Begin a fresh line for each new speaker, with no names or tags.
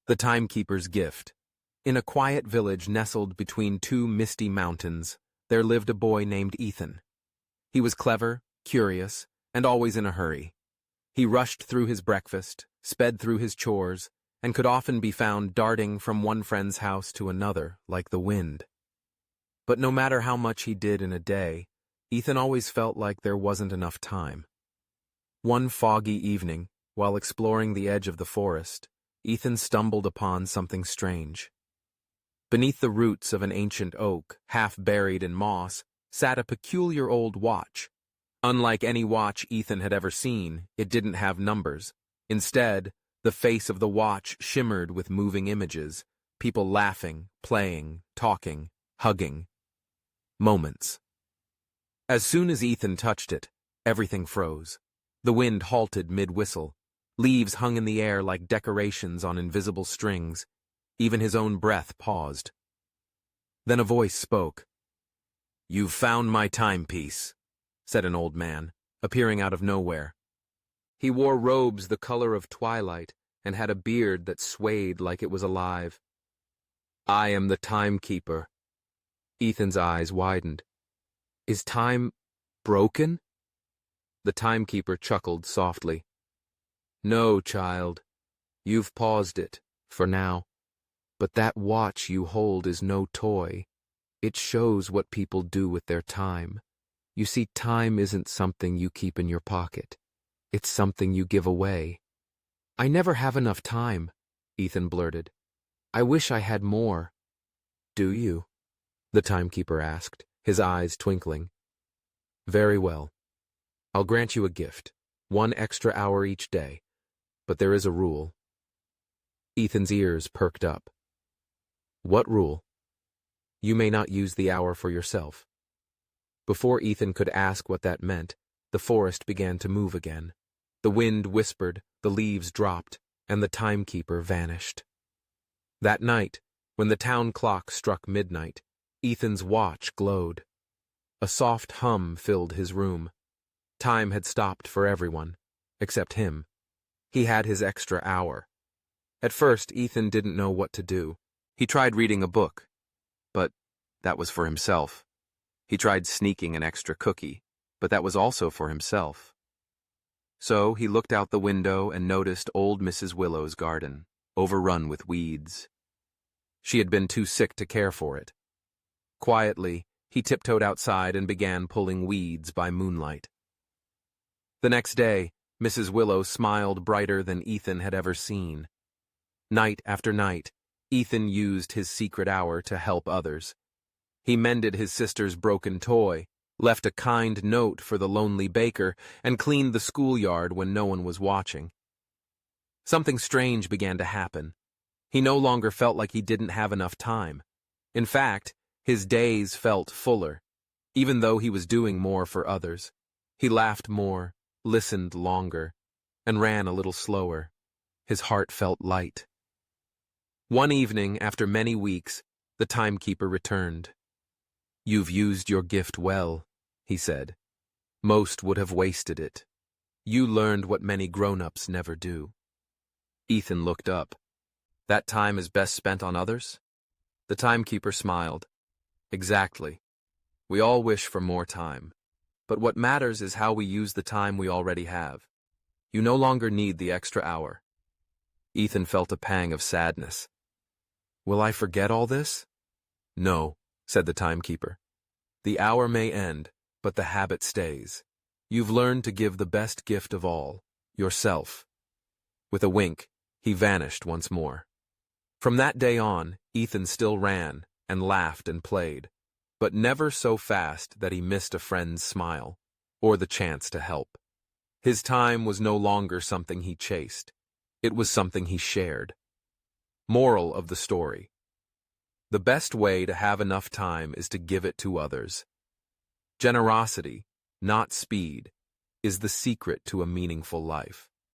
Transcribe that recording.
The Timekeeper's Gift. In a quiet village nestled between two misty mountains, there lived a boy named Ethan. He was clever, curious, and always in a hurry. He rushed through his breakfast, sped through his chores, and could often be found darting from one friend's house to another like the wind. But no matter how much he did in a day, Ethan always felt like there wasn't enough time. One foggy evening, while exploring the edge of the forest, Ethan stumbled upon something strange. Beneath the roots of an ancient oak, half buried in moss, sat a peculiar old watch. Unlike any watch Ethan had ever seen, it didn't have numbers. Instead, the face of the watch shimmered with moving images, people laughing, playing, talking, hugging. Moments. As soon as Ethan touched it, everything froze. The wind halted mid-whistle. Leaves hung in the air like decorations on invisible strings. Even his own breath paused. Then a voice spoke. "You've found my timepiece," said an old man, appearing out of nowhere. He wore robes the color of twilight and had a beard that swayed like it was alive. "I am the Timekeeper." Ethan's eyes widened. "Is time broken?" The Timekeeper chuckled softly. "No, child. You've paused it, for now. But that watch you hold is no toy. It shows what people do with their time. You see, time isn't something you keep in your pocket. It's something you give away." "I never have enough time," Ethan blurted. "I wish I had more." "Do you?" the Timekeeper asked, his eyes twinkling. "Very well. I'll grant you a gift, 1 extra hour each day. But there is a rule." Ethan's ears perked up. "What rule?" "You may not use the hour for yourself." Before Ethan could ask what that meant, the forest began to move again. The wind whispered, the leaves dropped, and the Timekeeper vanished. That night, when the town clock struck midnight, Ethan's watch glowed. A soft hum filled his room. Time had stopped for everyone, except him. He had his extra hour. At first, Ethan didn't know what to do. He tried reading a book, but that was for himself. He tried sneaking an extra cookie, but that was also for himself. So he looked out the window and noticed old Mrs. Willow's garden, overrun with weeds. She had been too sick to care for it. Quietly, he tiptoed outside and began pulling weeds by moonlight. The next day, Mrs. Willow smiled brighter than Ethan had ever seen. Night after night, Ethan used his secret hour to help others. He mended his sister's broken toy, left a kind note for the lonely baker, and cleaned the schoolyard when no one was watching. Something strange began to happen. He no longer felt like he didn't have enough time. In fact, his days felt fuller, even though he was doing more for others. He laughed more, listened longer, and ran a little slower. His heart felt light. One evening, after many weeks, the Timekeeper returned. "You've used your gift well," he said. "Most would have wasted it. You learned what many grown-ups never do." Ethan looked up. "That time is best spent on others?" The Timekeeper smiled. "Exactly. We all wish for more time. But what matters is how we use the time we already have. You no longer need the extra hour." Ethan felt a pang of sadness. "Will I forget all this?" "No," said the Timekeeper. "The hour may end, but the habit stays. You've learned to give the best gift of all, yourself." With a wink, he vanished once more. From that day on, Ethan still ran and laughed and played, but never so fast that he missed a friend's smile or the chance to help. His time was no longer something he chased. It was something he shared. Moral of the story: the best way to have enough time is to give it to others. Generosity, not speed, is the secret to a meaningful life.